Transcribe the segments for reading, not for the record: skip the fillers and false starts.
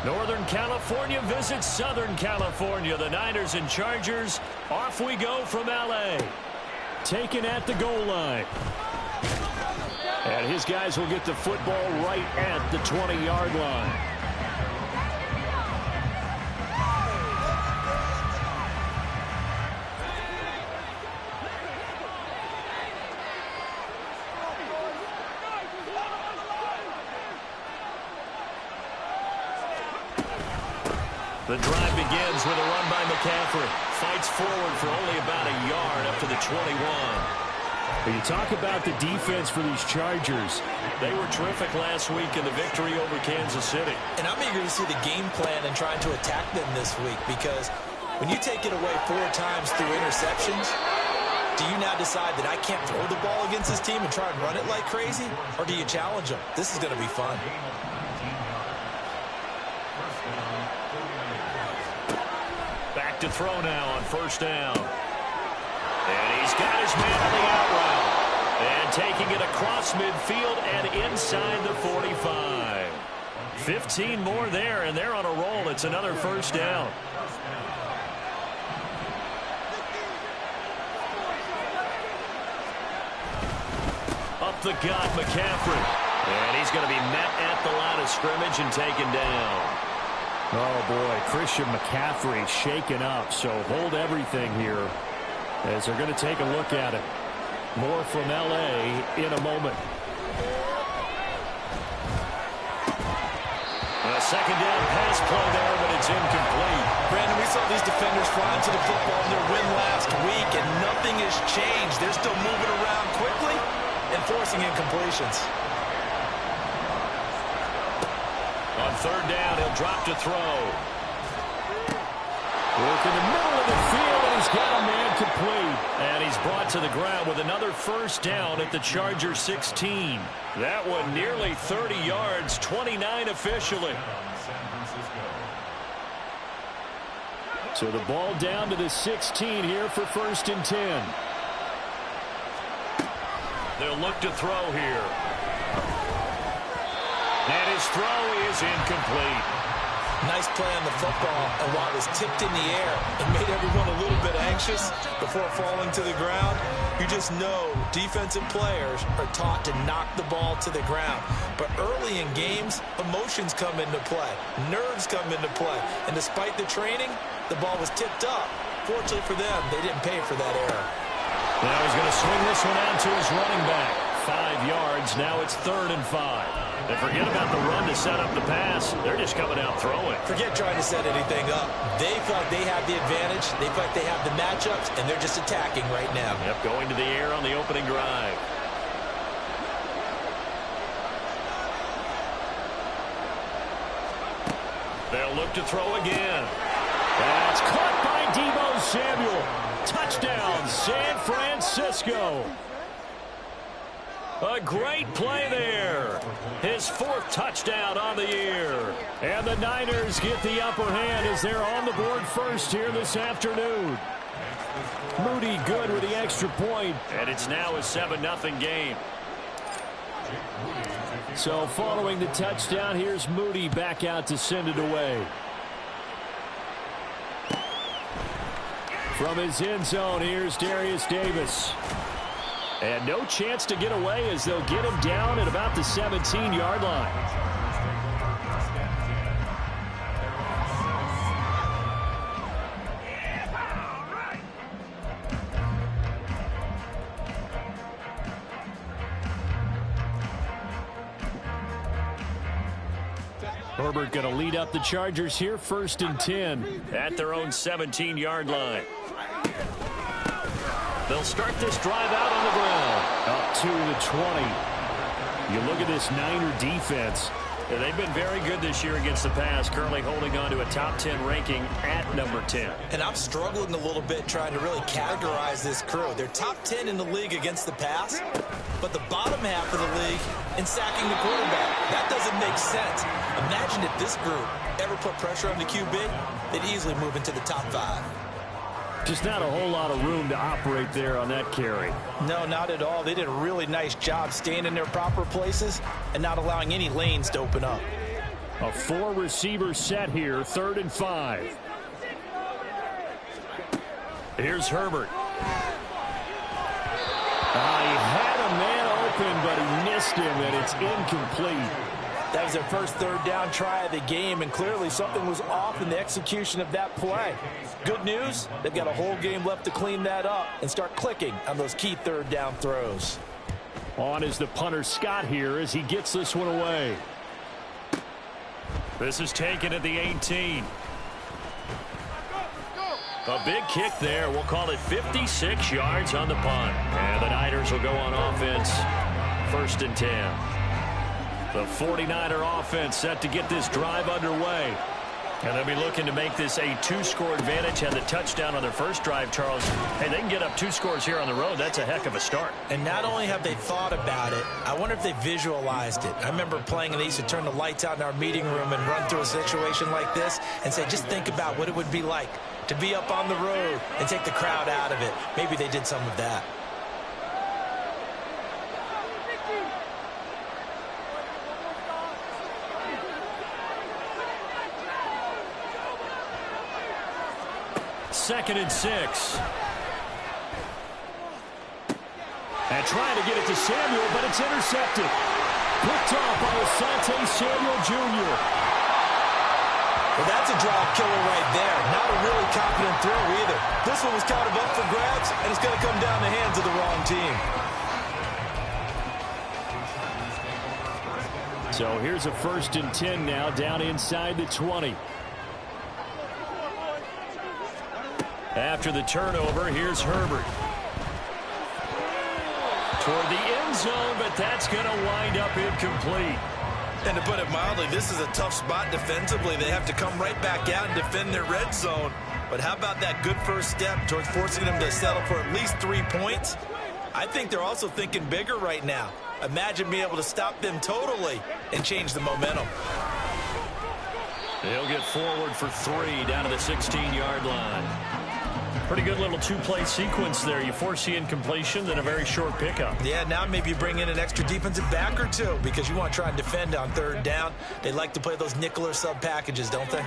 Northern California visits Southern California. The Niners and Chargers. Off we go from L.A. Taken at the goal line. And his guys will get the football right at the 20-yard line. The drive begins with a run by McCaffrey. Fights forward for only about a yard up to the 21. When you talk about the defense for these Chargers, they were terrific last week in the victory over Kansas City. And I'm eager to see the game plan and trying to attack them this week, because when you take it away 4 times through interceptions, do you now decide that I can't throw the ball against this team and try and run it like crazy? Or do you challenge them? This is going to be fun. Back to throw now on first down. And he's got his man on the out route. And taking it across midfield and inside the 45. 15 more there, and they're on a roll. It's another first down. Up the gut, McCaffrey. And he's going to be met at the line of scrimmage and taken down. Oh, boy, Christian McCaffrey shaken up, so hold everything here as they're going to take a look at it. More from L.A. in a moment. A second down pass play there, but it's incomplete. Brandon, we saw these defenders flying to the football in their win last week, and nothing has changed. They're still moving around quickly and forcing incompletions. On third down, he'll drop to throw. Work in the middle of the field, and he's got a man complete. And he's brought to the ground with another first down at the Chargers 16. That one nearly 30 yards, 29 officially. So the ball down to the 16 here for 1st and 10. They'll look to throw here. And his throw is incomplete. Nice play on the football, and while it was tipped in the air, it made everyone a little bit anxious before falling to the ground. You just know defensive players are taught to knock the ball to the ground. But early in games, emotions come into play. Nerves come into play. And despite the training, the ball was tipped up. Fortunately for them, they didn't pay for that error. Now he's going to swing this one out to his running back. 5 yards. Now it's 3rd and 5. And forget about the run to set up the pass. They're just coming out throwing. Forget trying to set anything up. They feel like they have the advantage. They feel like they have the matchups, and they're just attacking right now. Yep, going to the air on the opening drive. They'll look to throw again. That's caught by Deebo Samuel. Touchdown, San Francisco. A great play there. His 4th touchdown on the year. And the Niners get the upper hand as they're on the board first here this afternoon. Moody good with the extra point. And it's now a 7-0 game. So following the touchdown, here's Moody back out to send it away. From his end zone, here's Darius Davis. And no chance to get away as they'll get him down at about the 17-yard line. Herbert going to lead up the Chargers here, 1st and 10. At their own 17-yard line. They'll start this drive out on the ground. Up to the 20. You look at this Niner defense. Yeah, they've been very good this year against the pass, currently holding on to a top 10 ranking at number 10. And I'm struggling a little bit trying to really categorize this crew. They're top 10 in the league against the pass, but the bottom half of the league in sacking the quarterback. That doesn't make sense. Imagine if this group ever put pressure on the QB, they'd easily move into the top 5. Just not a whole lot of room to operate there on that carry. No, not at all. They did a really nice job staying in their proper places and not allowing any lanes to open up. A 4-receiver set here, 3rd and 5. Here's Herbert. He had a man open, but he missed him, and it's incomplete. That was their first 3rd down try of the game, and clearly something was off in the execution of that play. Good news, they've got a whole game left to clean that up and start clicking on those key 3rd down throws. On is the punter Scott here as he gets this one away. This is taken at the 18. A big kick there. We'll call it 56 yards on the punt. And the Niners will go on offense. 1st and 10. The 49er offense set to get this drive underway. And they'll be looking to make this a 2-score advantage. Had the touchdown on their first drive, Charles. Hey, they can get up 2 scores here on the road. That's a heck of a start. And not only have they thought about it, I wonder if they visualized it. I remember playing and they used to turn the lights out in our meeting room and run through a situation like this and say, just think about what it would be like to be up on the road and take the crowd out of it. Maybe they did some of that. Second and 6. And trying to get it to Samuel, but it's intercepted. Picked off by Asante Samuel Jr. Well, that's a draw killer right there. Not a really confident throw either. This one was kind of up for grabs, and it's going to come down the hands of the wrong team. So here's a 1st and 10 now, down inside the 20. After the turnover, here's Herbert. Toward the end zone, but that's going to wind up incomplete. And to put it mildly, this is a tough spot defensively. They have to come right back out and defend their red zone. But how about that good first step towards forcing them to settle for at least 3 points? I think they're also thinking bigger right now. Imagine being able to stop them totally and change the momentum. They'll get forward for 3 down to the 16-yard line. Pretty good little 2-play sequence there. You force the incompletion, then a very short pickup. Yeah, now maybe you bring in an extra defensive back or 2 because you want to try and defend on 3rd down. They like to play those nickel or sub packages, don't they?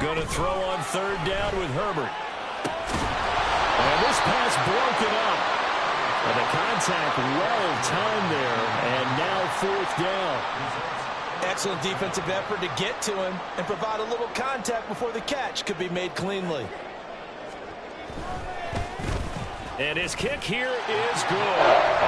Going to throw on 3rd down with Herbert. And this pass broken up. And the contact well timed there. And now 4th down. Excellent defensive effort to get to him and provide a little contact before the catch could be made cleanly. And his kick here is good.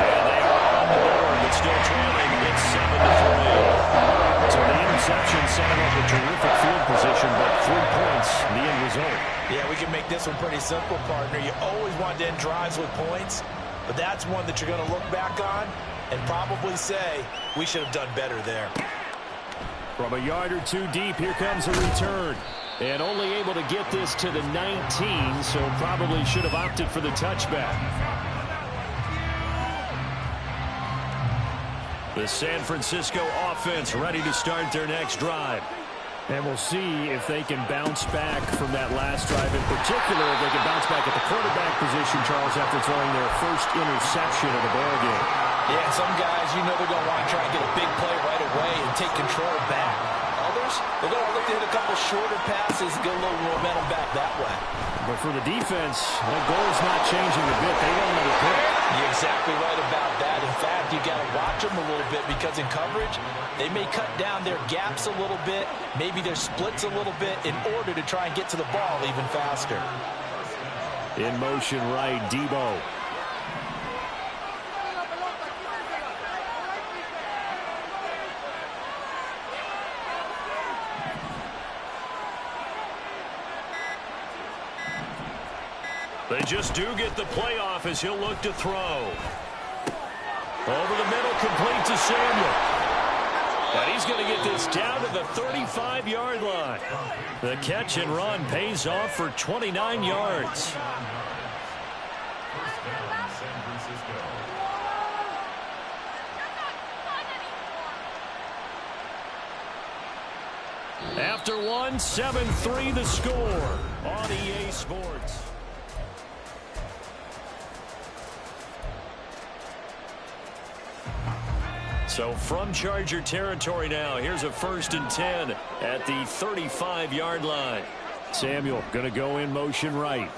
And they are on the board, but still trailing. It's 7-3. So the interception set him up a terrific field position, but 3 points, the end result. Yeah, we can make this one pretty simple, partner. You always want to end drives with points, but that's one that you're going to look back on and probably say, we should have done better there. From a yard or 2 deep, here comes a return. And only able to get this to the 19, so probably should have opted for the touchback. The San Francisco offense ready to start their next drive. And we'll see if they can bounce back from that last drive. In particular, if they can bounce back at the quarterback position, Charles, after throwing their first interception of the ballgame. Yeah, some guys, you know they're going to want to try and get a big play right away and take control back. Others, they're going to look to hit a couple shorter passes and get a little momentum back that way. But for the defense, that goal is not changing a bit. They want another pick. You're exactly right about that. In fact, you got to watch them a little bit because in coverage, they may cut down their gaps a little bit, maybe their splits a little bit in order to try and get to the ball even faster. In motion right, Debo. They just do get the playoff as he'll look to throw. Over the middle, complete to Samuel. And he's going to get this down to the 35-yard line. The catch and run pays off for 29 yards. After one, 7-3 the score on EA Sports. So from Charger territory now, here's a 1st and 10 at the 35-yard line. Samuel going to go in motion right.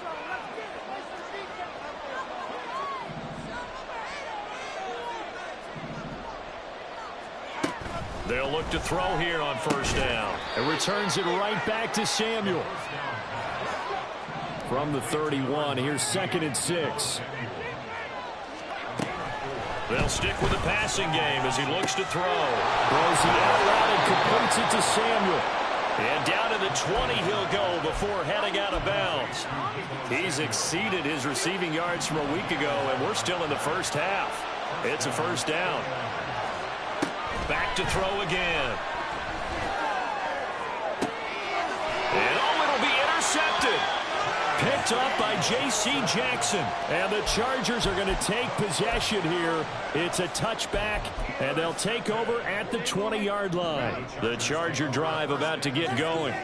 They'll look to throw here on 1st down. And returns it right back to Samuel. From the 31, here's 2nd and 6. They'll stick with the passing game as he looks to throw. Throws the out route and completes it to Samuel. And down to the 20 he'll go before heading out of bounds. He's exceeded his receiving yards from a week ago, and we're still in the first half. It's a 1st down. Back to throw again. And it'll be intercepted. Picked up by J.C. Jackson. And the Chargers are going to take possession here. It's a touchback, and they'll take over at the 20-yard line. The Charger drive about to get going.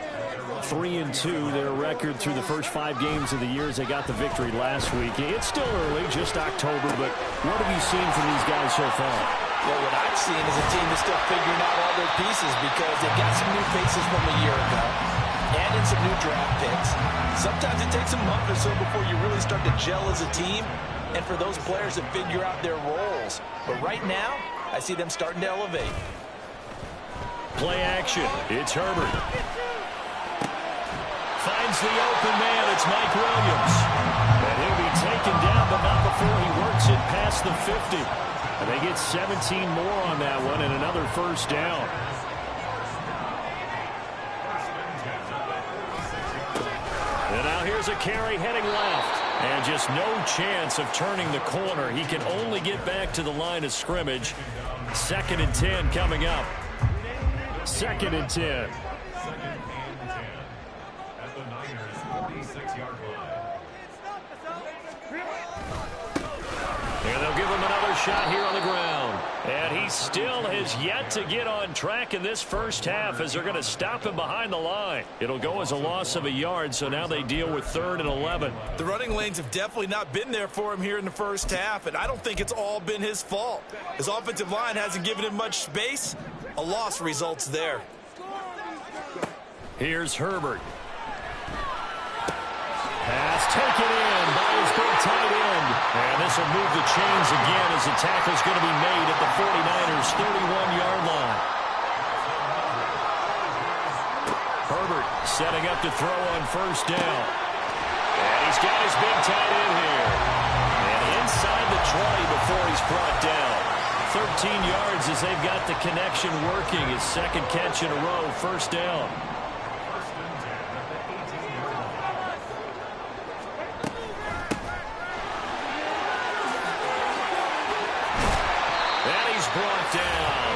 3-2, their record through the first 5 games of the year as they got the victory last week. It's still early, just October, but what have you seen from these guys so far? Well, what I've seen is a team that's still figuring out all their pieces because they've got some new faces from a year ago and in some new draft picks. Sometimes it takes a month or so before you really start to gel as a team and for those players to figure out their roles. But right now, I see them starting to elevate. Play action. It's Herbert. Finds the open man. It's Mike Williams. And he'll be taken down, but not before he works it past the 50. And they get 17 more on that one and another 1st down. And now here's a carry heading left. And just no chance of turning the corner. He can only get back to the line of scrimmage. 2nd and 10 coming up. 2nd and 10. And they'll give him another shot here on the ground. And he still has yet to get on track in this first half as they're going to stop him behind the line. It'll go as a loss of a yard, so now they deal with 3rd and 11. The running lanes have definitely not been there for him here in the first half, and I don't think it's all been his fault. His offensive line hasn't given him much space. A loss results there. Here's Herbert. Pass taken in by his big tight end. And this will move the chains again as the tackle's going to be made at the 49ers' 31-yard line. Herbert setting up to throw on 1st down. And he's got his big tight end here. And inside the 20 before he's brought down. 13 yards as they've got the connection working. His 2nd catch in a row, 1st down. Brought down.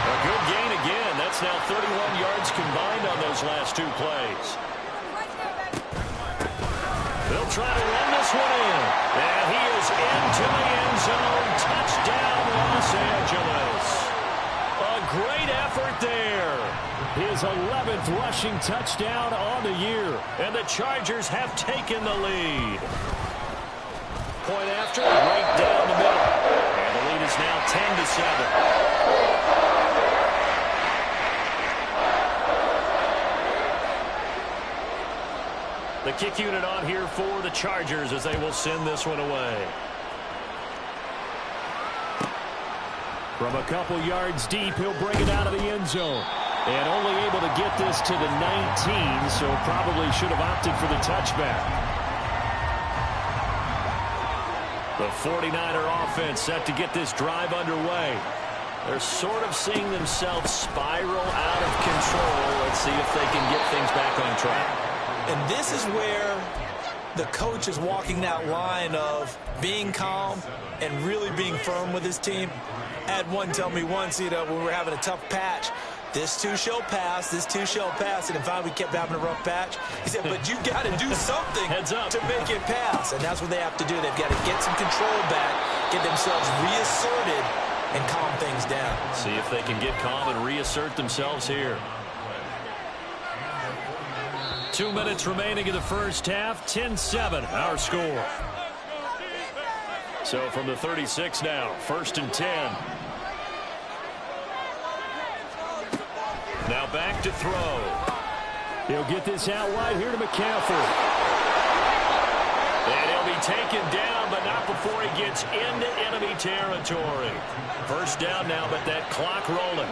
A good gain again. That's now 31 yards combined on those last 2 plays. They'll try to run this one in. And he is into the end zone. Touchdown, Los Angeles. A great effort there. His 11th rushing touchdown on the year. And the Chargers have taken the lead. Point after, right down the middle. And the lead is now 10-7. The kick unit on here for the Chargers as they will send this one away. From a couple yards deep, he'll bring it out of the end zone. And only able to get this to the 19, so probably should have opted for the touchback. The 49er offense set to get this drive underway. They're sort of seeing themselves spiral out of control. Let's see if they can get things back on track. And this is where the coach is walking that line of being calm and really being firm with his team. I had one tell me once, when we were having a tough patch, this too shall pass, this too shall pass. And finally we kept having a rough patch. He said, but you got to do something to make it pass. And that's what they have to do. They've got to get some control back, get themselves reasserted, and calm things down. See if they can get calm and reassert themselves here. 2 minutes remaining in the first half. 10-7, our score. So from the 36 now, 1st and 10. Now back to throw. He'll get this out wide here to McCaffrey. And he'll be taken down, but not before he gets into enemy territory. First down now, but that clock rolling.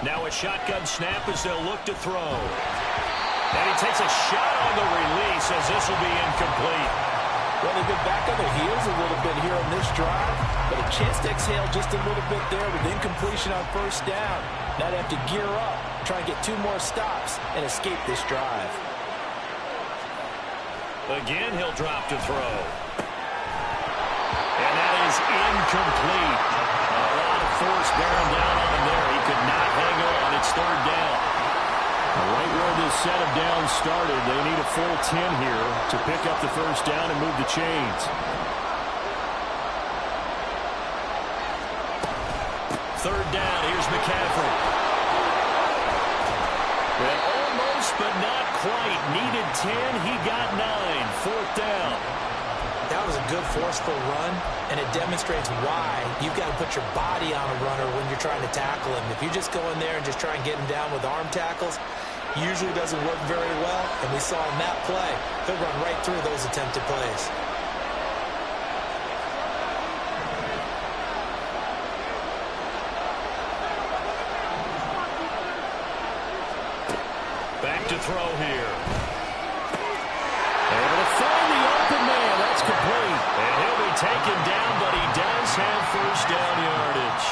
Now a shotgun snap as they'll look to throw. And he takes a shot on the release as this will be incomplete. Well, they've been back on their heels a little bit here on this drive, but a chance to exhale just a little bit there with incompletion on first down. Now they have to gear up, try and get 2 more stops, and escape this drive. Again, he'll drop to throw. And that is incomplete. A lot of force bearing down on him there. He could not hang on. It's third down. Right where this set of downs started, they need a full 10 here to pick up the first down and move the chains. Third down, here's McCaffrey. And almost, but not quite. Needed 10, he got 9. Fourth down. That was a good forceful run, and it demonstrates why you've got to put your body on a runner when you're trying to tackle him. If you just go in there and just try and get him down with arm tackles, usually doesn't work very well, and we saw in that play, he'll run right through those attempted plays. Back to throw here. Able to find the open man. That's complete. And he'll be taken down, but he does have first down yardage.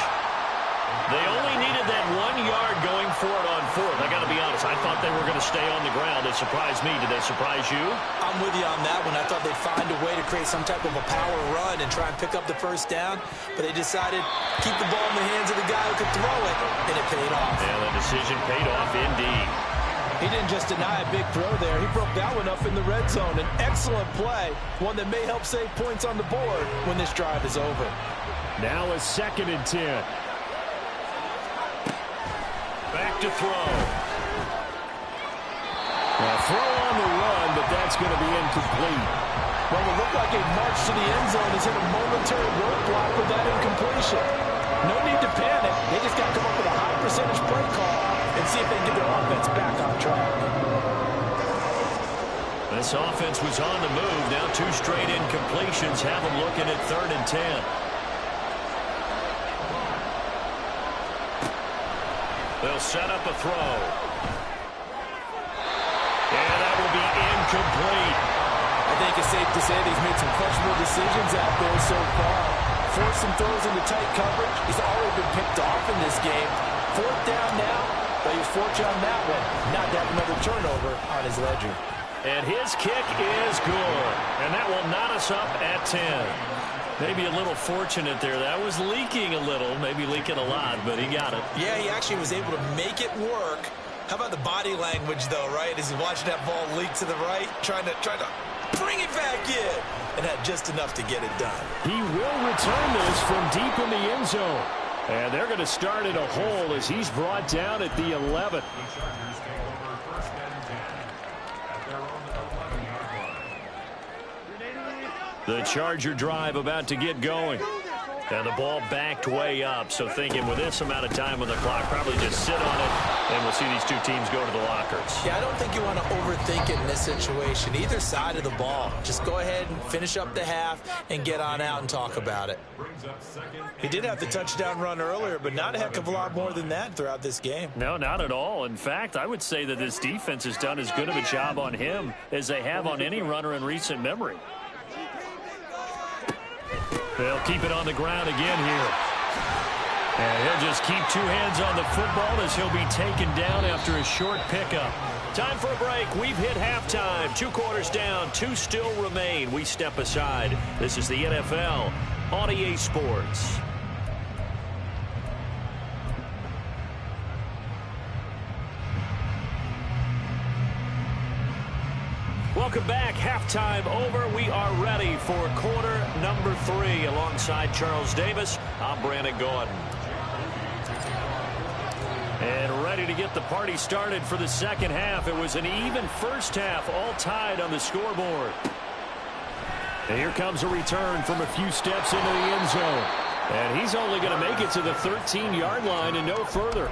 They only needed that 1 yard going for it on fourth. I got to be honest, I thought they were going to stay on the ground. It surprised me. Did they surprise you? I'm with you on that one. I thought they'd find a way to create some type of a power run and try and pick up the first down, but they decided keep the ball in the hands of the guy who could throw it, and it paid off. And the decision paid off indeed. He didn't just deny a big throw there. He broke that one up in the red zone. An excellent play, one that may help save points on the board when this drive is over. Now a 2nd and 10. Back to throw. Now throw on the run, but that's going to be incomplete. Well, it looked like a march to the end zone has hit a momentary roadblock with that incompletion. No need to panic. They just got to come up with a high percentage play call and see if they can get their offense back on track. This offense was on the move. Now 2 straight incompletions have them looking at 3rd and 10. They'll set up a throw. And that will be incomplete. I think it's safe to say they've made some questionable decisions out there so far. Forced some throws into tight coverage. He's already been picked off in this game. 4th down now, but he was fortunate on that one not to have another turnover on his ledger. And his kick is good. And that will knot us up at 10. Maybe a little fortunate there. That was leaking a little, maybe leaking a lot, but he got it. Yeah, he actually was able to make it work. How about the body language, though, right? As he's watching that ball leak to the right, trying to bring it back in, and had just enough to get it done. He will return this from deep in the end zone. And they're going to start at a hole as he's brought down at the 11. The Charger drive about to get going. And the ball backed way up. So thinking with this amount of time on the clock, probably just sit on it, and we'll see these two teams go to the lockers. Yeah, I don't think you want to overthink it in this situation. Either side of the ball. Just go ahead and finish up the half and get on out and talk about it. He did have the touchdown run earlier, but not a heck of a lot more than that throughout this game. No, not at all. In fact, I would say that this defense has done as good of a job on him as they have on any runner in recent memory. They'll keep it on the ground again here. And he'll just keep 2 hands on the football as he'll be taken down after a short pickup. Time for a break. We've hit halftime. 2 quarters down. 2 still remain. We step aside. This is the NFL on EA Sports. Welcome back. Halftime over. We are ready for quarter number 3. Alongside Charles Davis, I'm Brandon Gordon. And ready to get the party started for the second half. It was an even first half, all tied on the scoreboard. And here comes a return from a few steps into the end zone. And he's only going to make it to the 13-yard line and no further.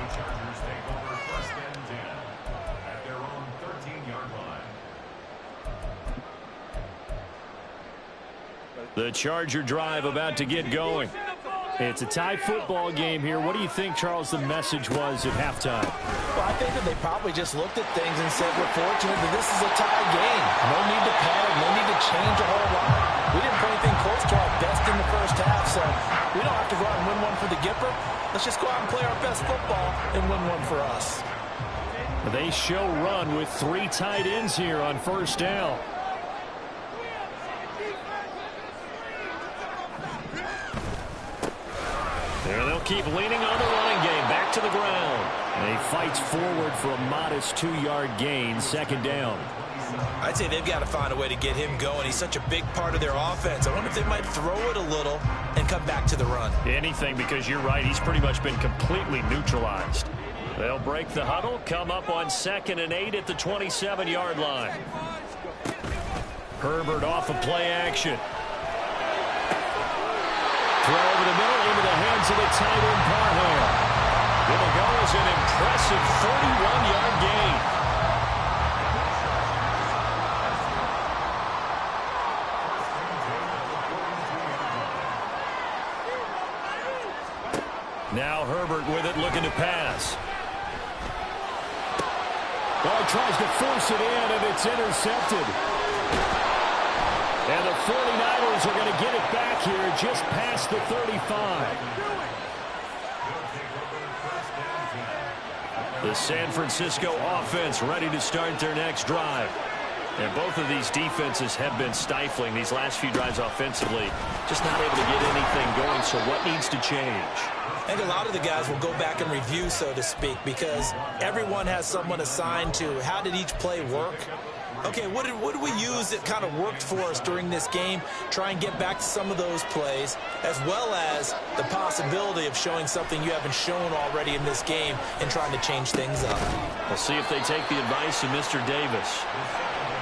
The Charger drive about to get going. It's a tie football game here. What do you think, Charles, the message was at halftime? Well, I think that they probably just looked at things and said, we're fortunate that this is a tie game. No need to panic, no need to change a whole lot. We didn't put anything close to our best in the first half, so we don't have to go out and win one for the Gipper. Let's just go out and play our best football and win one for us. They show run with 3 tight ends here on first down. There they'll keep leaning on the running game. Back to the ground. And he fights forward for a modest 2-yard gain. Second down. I'd say they've got to find a way to get him going. He's such a big part of their offense. I wonder if they might throw it a little and come back to the run. Anything, because you're right. He's pretty much been completely neutralized. They'll break the huddle. Come up on 2nd and 8 at the 27-yard line. Herbert off of play action. Throw over the middle into the hands of the tight end Parham. It'll go as an impressive 31-yard gain. Now Herbert with it, looking to pass. Oh, tries to force it in, and it's intercepted. And the 49ers are going to get it back here just past the 35. The San Francisco offense ready to start their next drive. And both of these defenses have been stifling these last few drives offensively. Just not able to get anything going, so what needs to change? I think a lot of the guys will go back and review, so to speak, because everyone has someone assigned to how did each play work. Okay, what did we use that kind of worked for us during this game? Try and get back to some of those plays, as well as the possibility of showing something you haven't shown already in this game and trying to change things up. We'll see if they take the advice of Mr. Davis.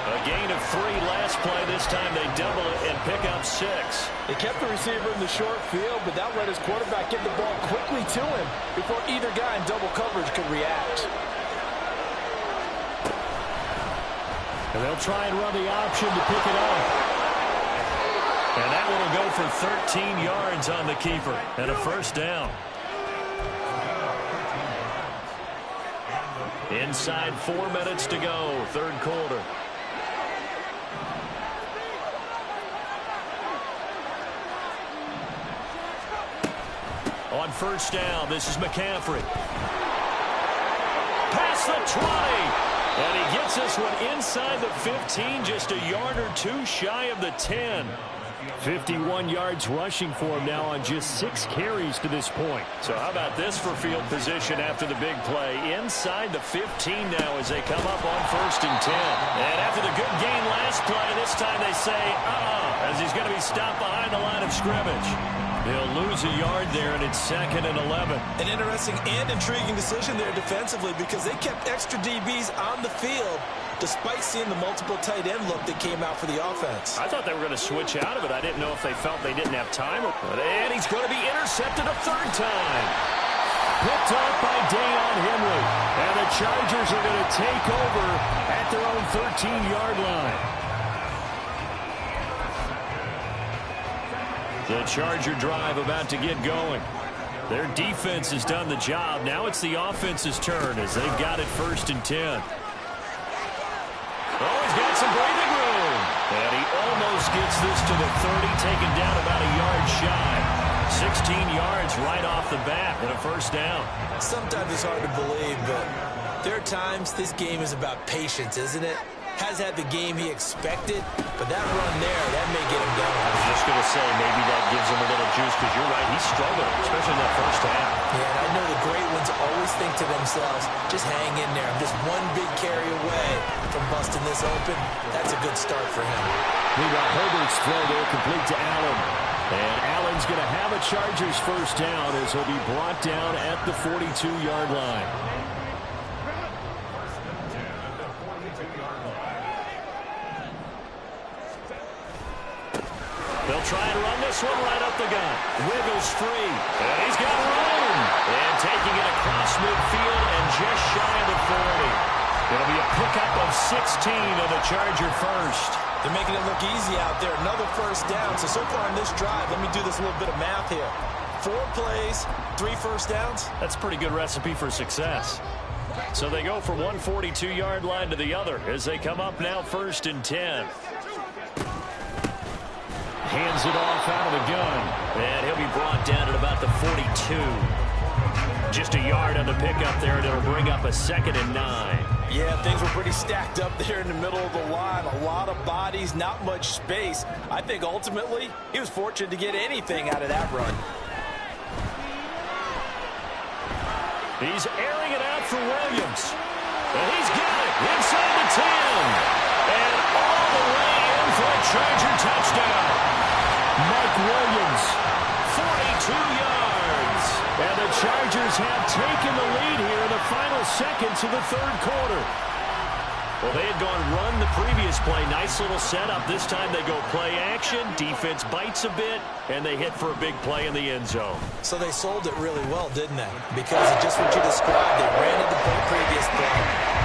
A gain of 3 last play. This time they double it and pick up 6. They kept the receiver in the short field, but that let his quarterback get the ball quickly to him before either guy in double coverage could react. And they'll try and run the option to pick it up. And that one will go for 13 yards on the keeper and a first down. Inside 4 minutes to go, third quarter. On first down, this is McCaffrey. Past the 20. And he gets this one inside the 15, just a yard or 2 shy of the 10. 51 yards rushing for him now on just 6 carries to this point. So how about this for field position after the big play? Inside the 15 now as they come up on first and 10. And after the good gain last play, this time they say, as he's going to be stopped behind the line of scrimmage. He'll lose a yard there, and it's 2nd and 11. An interesting and intriguing decision there defensively because they kept extra DBs on the field despite seeing the multiple tight end look that came out for the offense. I thought they were going to switch out of it. I didn't know if they felt they didn't have time. And he's going to be intercepted a 3rd time. Picked off by Deion Henry. And the Chargers are going to take over at their own 13-yard line. The Charger drive about to get going. Their defense has done the job. Now it's the offense's turn as they've got it 1st and 10. Oh, he's got some breathing room. And he almost gets this to the 30, taken down about a yard shy. 16 yards right off the bat and a first down. Sometimes it's hard to believe, but there are times this game is about patience, isn't it? Has had the game he expected, but that run there, that may get him going. I was just going to say, maybe that gives him a little juice, because you're right, he's struggling, especially in that first half. Yeah, and I know the great ones always think to themselves, just hang in there. I'm just one big carry away from busting this open. That's a good start for him. Meanwhile, Herbert's throw there complete to Allen. And Allen's going to have a Chargers first down as he'll be brought down at the 42-yard line. try and run this one right up the gut. Wiggles free. And he's got room. And taking it across midfield and just shy of the 40. It'll be a pickup of 16 on the Charger first. They're making it look easy out there. Another first down. So far in this drive, let me do this little bit of math here. 4 plays, 3 first downs. That's a pretty good recipe for success. So they go from one 42-yard line to the other as they come up now 1st and 10. Hands it off out of the gun. And he'll be brought down at about the 42. Just a yard on the pickup there, and it'll bring up a 2nd and 9. Yeah, things were pretty stacked up there in the middle of the line. A lot of bodies, not much space. I think ultimately he was fortunate to get anything out of that run. He's airing it out for Williams. And he's got it inside the 10. And all the way in for a Charger touchdown. Mike Williams, 42 yards. And the Chargers have taken the lead here in the final seconds of the 3rd quarter. Well, they had gone run the previous play. Nice little setup. This time they go play action. Defense bites a bit, and they hit for a big play in the end zone. So they sold it really well, didn't they? Because of just what you described. They ran it the previous play,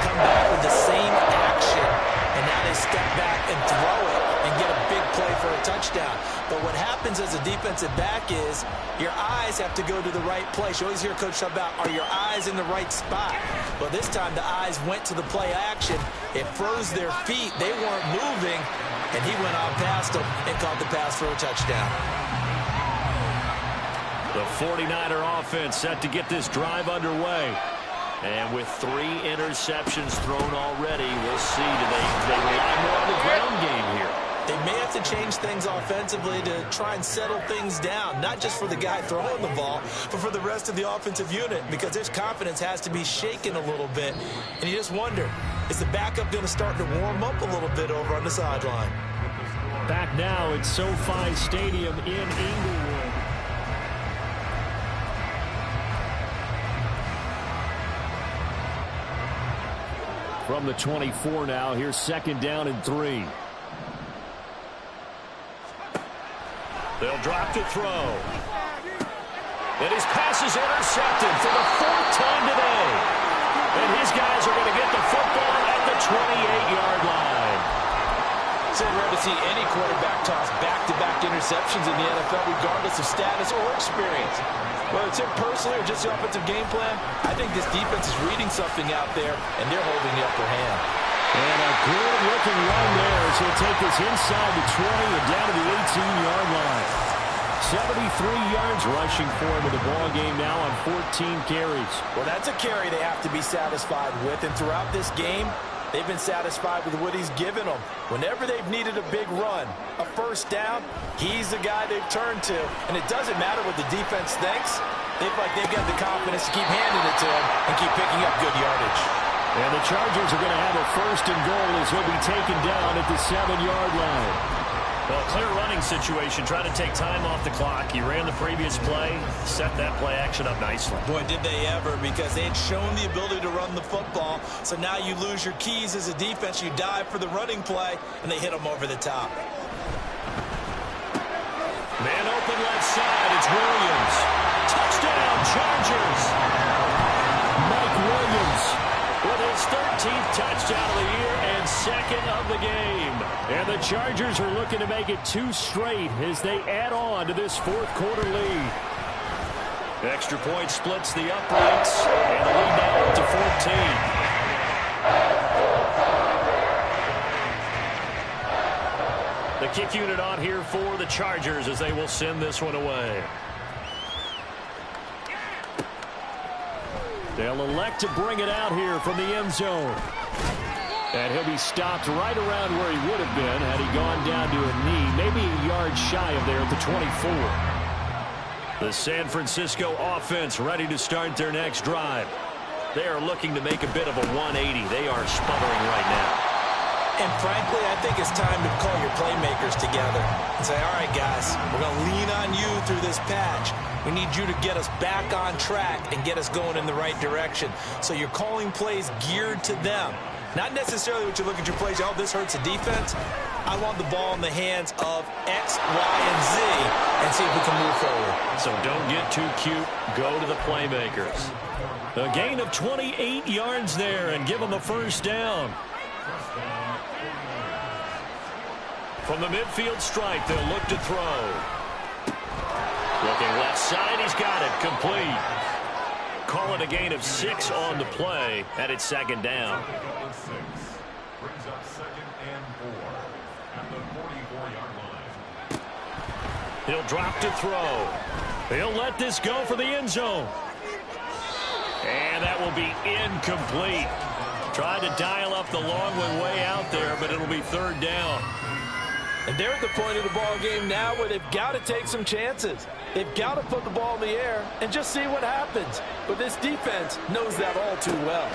come back with the same action, and now they step back and throw it and get a big play for a touchdown. But what happens as a defensive back is your eyes have to go to the right place. You always hear Coach talk about, are your eyes in the right spot? Well, this time the eyes went to the play action. It froze their feet. They weren't moving, and he went on past them and caught the pass for a touchdown. The 49er offense set to get this drive underway. And with 3 interceptions thrown already, we'll see. Do they rely more on the ground game here? They may have to change things offensively to try and settle things down, not just for the guy throwing the ball, but for the rest of the offensive unit, because their confidence has to be shaken a little bit. And you just wonder, is the backup going to start to warm up a little bit over on the sideline? Back now at SoFi Stadium in Inglewood. From the 24 now, here's 2nd down and 3. They'll drop to throw. And his pass is intercepted for the 4th time today. And his guys are going to get the football at the 28-yard line. So rare to see any quarterback toss back-to-back interceptions in the NFL, regardless of status or experience. Whether it's him personally or just the offensive game plan, I think this defense is reading something out there, and they're holding the upper hand. And a good-looking run there as he'll take this inside the 20 and down to the 18-yard line. 73 yards rushing for him in the ball game now on 14 carries. Well, that's a carry they have to be satisfied with, and throughout this game, they've been satisfied with what he's given them. Whenever they've needed a big run, a first down, he's the guy they've turned to. And it doesn't matter what the defense thinks. They feel like they've got the confidence to keep handing it to him and keep picking up good yardage. And the Chargers are going to have a 1st and goal as he'll be taken down at the 7-yard line. Well, clear running situation. Try to take time off the clock. He ran the previous play, set that play action up nicely. Boy, did they ever, because they had shown the ability to run the football. So now you lose your keys as a defense. You dive for the running play, and they hit them over the top. Man open left side. It's Williams. Touchdown, Chargers. Mike Williams with his 13th touchdown of the year and 2nd of the game. And the Chargers are looking to make it 2 straight as they add on to this 4th quarter lead. Extra point splits the uprights, and the lead now up to 14. The kick unit on here for the Chargers as they will send this one away. They'll elect to bring it out here from the end zone. And he'll be stopped right around where he would have been had he gone down to a knee, maybe a yard shy of there at the 24. The San Francisco offense ready to start their next drive. They are looking to make a bit of a 180. They are sputtering right now. And frankly, I think it's time to call your playmakers together and say, all right, guys, we're going to lean on you through this patch. We need you to get us back on track and get us going in the right direction. So you're calling plays geared to them. Not necessarily what you look at your plays, oh, this hurts the defense. I want the ball in the hands of X, Y, and Z and see if we can move forward. So don't get too cute. Go to the playmakers. A gain of 28 yards there and give them a first down. From the midfield stripe, they'll look to throw. Looking left side, he's got it. Complete. Call it a gain of 6 on the play, and it's second down. Brings up 2nd and 4 at the 44-yard line. He'll drop to throw. He'll let this go for the end zone. And that will be incomplete. Tried to dial up the long one way out there, but it'll be third down. And they're at the point of the ball game now where they've got to take some chances. They've got to put the ball in the air and just see what happens. But this defense knows that all too well.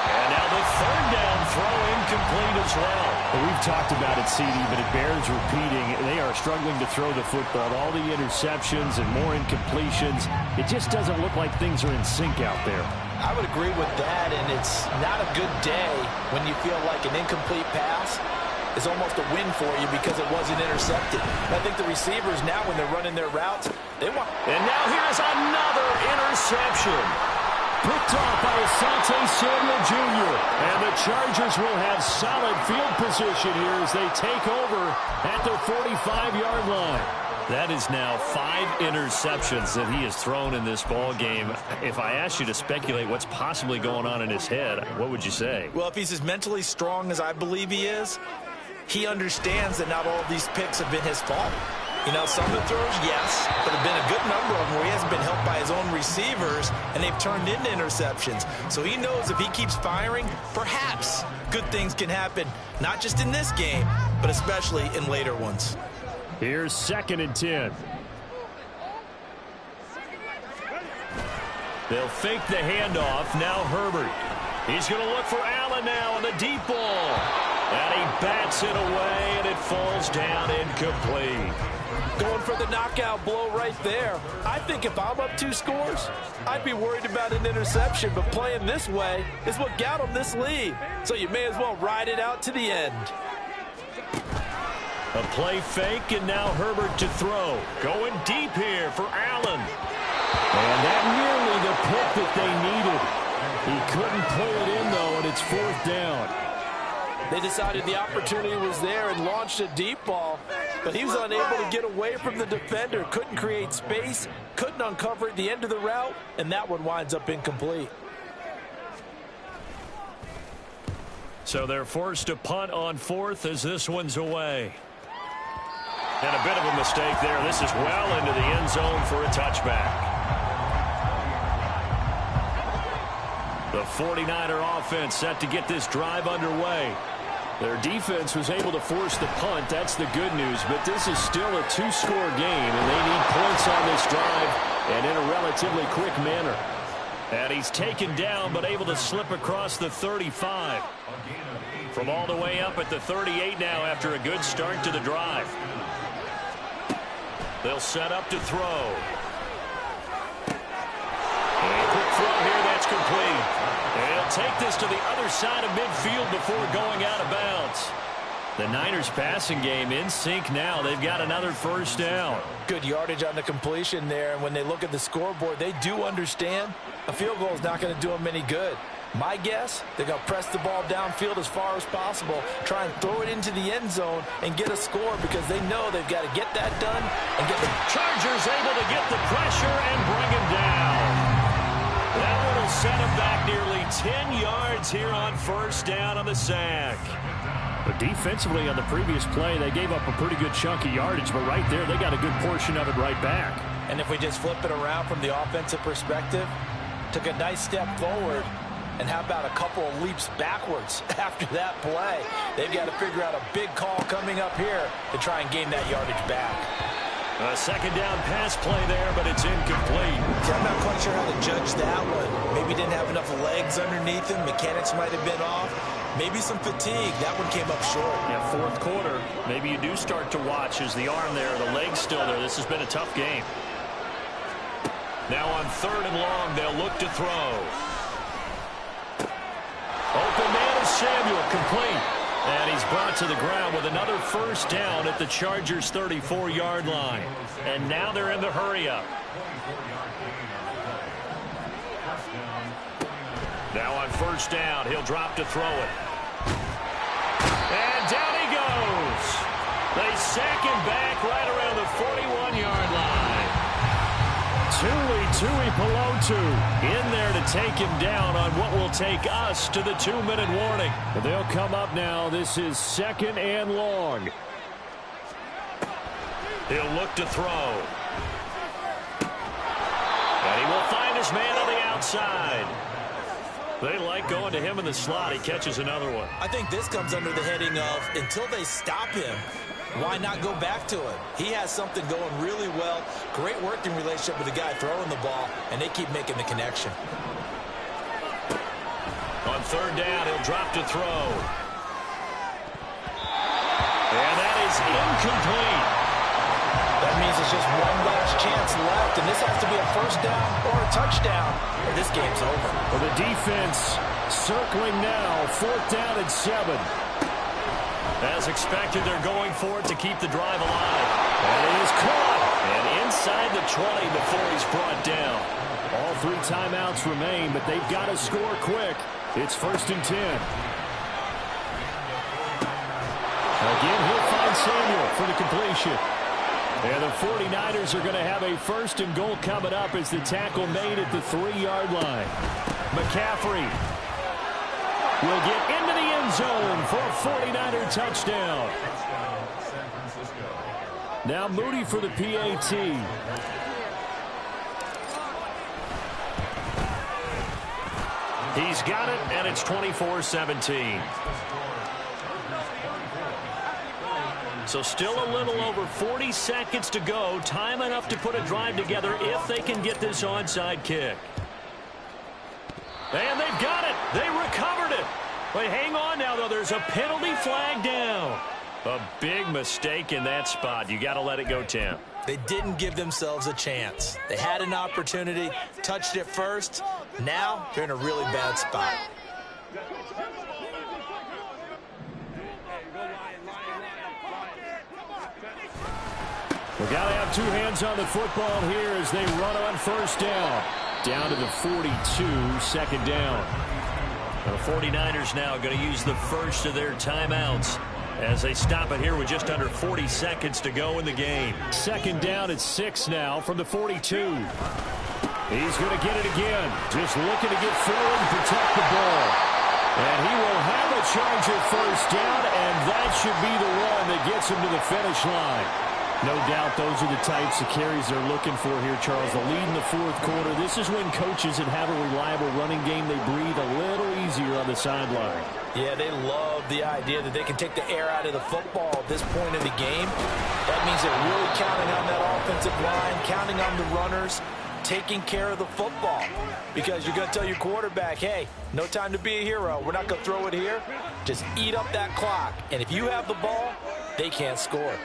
And now the third down throw incomplete as well. We've talked about it, CD, but it bears repeating. They are struggling to throw the football. All the interceptions and more incompletions. It just doesn't look like things are in sync out there. I would agree with that, and it's not a good day when you feel like an incomplete pass is almost a win for you because it wasn't intercepted. I think the receivers now, when they're running their routes, they want... And now here's another interception. Picked off by Asante Samuel Jr. And the Chargers will have solid field position here as they take over at their 45-yard line. That is now 5 interceptions that he has thrown in this ball game. If I asked you to speculate what's possibly going on in his head, what would you say? Well, if he's as mentally strong as I believe he is, he understands that not all of these picks have been his fault. You know, some of the throws, yes, but there have been a good number of them where he hasn't been helped by his own receivers, and they've turned into interceptions. So he knows if he keeps firing, perhaps good things can happen, not just in this game, but especially in later ones. Here's 2nd and 10. They'll fake the handoff. Now Herbert. He's going to look for Allen now on the deep ball. And he bats it away, and it falls down incomplete. Going for the knockout blow right there. I think if I'm up 2 scores, I'd be worried about an interception, but playing this way is what got him this lead. So you may as well ride it out to the end. A play fake, and now Herbert to throw. Going deep here for Allen. And that nearly the pick that they needed. He couldn't pull it in, though, and it's 4th down. They decided the opportunity was there and launched a deep ball, but he was unable to get away from the defender. Couldn't create space, couldn't uncover at the end of the route, and that one winds up incomplete. So they're forced to punt on 4th as this one's away. And a bit of a mistake there. This is well into the end zone for a touchback. The 49er offense set to get this drive underway. Their defense was able to force the punt. That's the good news. But this is still a 2-score game, and they need points on this drive and in a relatively quick manner. And he's taken down but able to slip across the 35. From all the way up at the 38 now after a good start to the drive. They'll set up to throw. A quick throw here, that's complete. And he'll take this to the other side of midfield before going out of bounds. The Niners passing game in sync now. They've got another first down. Good yardage on the completion there, and when they look at the scoreboard, they do understand a field goal is not going to do them any good. My guess, they're going to press the ball downfield as far as possible, try and throw it into the end zone and get a score because they know they've got to get that done and get the Chargers able to get the pressure and bring him down. That one will set him back nearly 10 yards here on first down on the sack. But defensively on the previous play, they gave up a pretty good chunk of yardage, but right there, they got a good portion of it right back. And if we just flip it around from the offensive perspective, took a nice step forward, and how about a couple of leaps backwards after that play? They've got to figure out a big call coming up here to try and gain that yardage back. A second down pass play there, but it's incomplete. See, I'm not quite sure how to judge that one. Maybe didn't have enough legs underneath him. Mechanics might have been off. Maybe some fatigue. That one came up short. Yeah, 4th quarter. Maybe you do start to watch as the arm there, the leg's still there. This has been a tough game. Now on 3rd and long, they'll look to throw. Open man is Samuel complete. And he's brought to the ground with another first down at the Chargers' 34-yard line. And now they're in the hurry-up. Now on first down, he'll drop to throw it. And down he goes. They sack him back right around the 41-yard line. Tui Pelotu in there to take him down on what will take us to the 2-minute warning. But they'll come up now. This is 2nd and long. He'll look to throw. And he will find his man on the outside. They like going to him in the slot. He catches another one. I think this comes under the heading of until they stop him, why not go back to him? He has something going really well. Great working relationship with the guy throwing the ball, and they keep making the connection. On third down, he'll drop to throw. And that is incomplete. That means it's just one last chance left, and this has to be a first down or a touchdown, or this game's over. Well, the defense circling now, 4th down and 7. As expected, they're going for it to keep the drive alive. And it is caught. And inside the 20 before he's brought down. All 3 timeouts remain, but they've got to score quick. It's 1st and 10. Again, he'll find Samuel for the completion. And the 49ers are going to have a 1st and goal coming up as the tackle made at the 3-yard line. McCaffrey will get into the end zone for a 49er touchdown. Now Moody for the PAT. He's got it, and it's 24-17. So still a little over 40 seconds to go. Time enough to put a drive together if they can get this onside kick. And they've got it. They recovered it. But hang on now, though. There's a penalty flag down. A big mistake in that spot. You got to let it go, Tim. They didn't give themselves a chance. They had an opportunity, touched it first. Now they're in a really bad spot. We've got to have 2 hands on the football here as they run on first down. Down to the 42, 2nd down. The 49ers now going to use the first of their timeouts as they stop it here with just under 40 seconds to go in the game. 2nd down at 6 now from the 42. He's going to get it again. Just looking to get forward and protect the ball. And he will have a Charger first down, and that should be the one that gets him to the finish line. No doubt those are the types of carries they're looking for here, Charles. The lead in the 4th quarter. This is when coaches that have a reliable running game, they breathe a little easier on the sideline. Yeah, they love the idea that they can take the air out of the football at this point in the game. That means they're really counting on that offensive line, counting on the runners, taking care of the football. Because you're going to tell your quarterback, hey, no time to be a hero. We're not going to throw it here. Just eat up that clock. And if you have the ball, they can't score.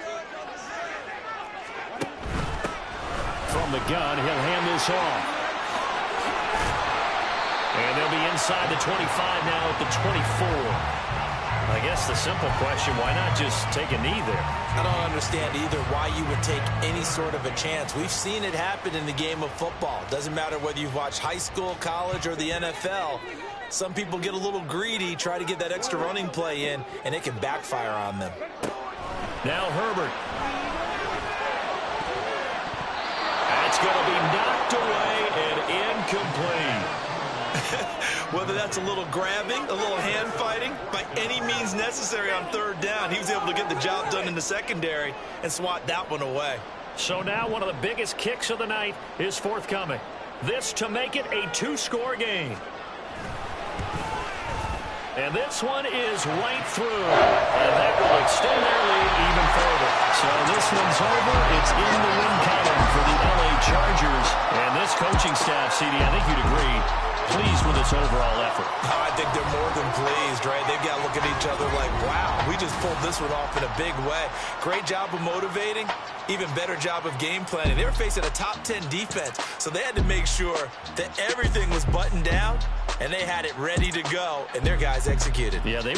From the gun, he'll hand this off. And they'll be inside the 25 now at the 24. I guess the simple question, why not just take a knee there? I don't understand either why you would take any sort of a chance. We've seen it happen in the game of football. Doesn't matter whether you've watched high school, college, or the NFL. Some people get a little greedy, try to get that extra running play in, and it can backfire on them. Now Herbert. That's going to be knocked away and incomplete. Whether that's a little grabbing, a little hand fighting, by any means necessary on 3rd down, he was able to get the job done in the secondary and swat that one away. So now one of the biggest kicks of the night is forthcoming. This to make it a 2-score game. And this one is right through. And that will extend their lead even further. So this one's over. It's in the win column for the LA Chargers. And this coaching staff, CD, I think you'd agree, pleased with its overall effort. Oh, I think they're more than pleased, right? They've got to look at each other like, wow, we just pulled this one off in a big way. Great job of motivating, even better job of game planning. They were facing a top 10 defense, so they had to make sure that everything was buttoned down and they had it ready to go, and their guys executed. Yeah, they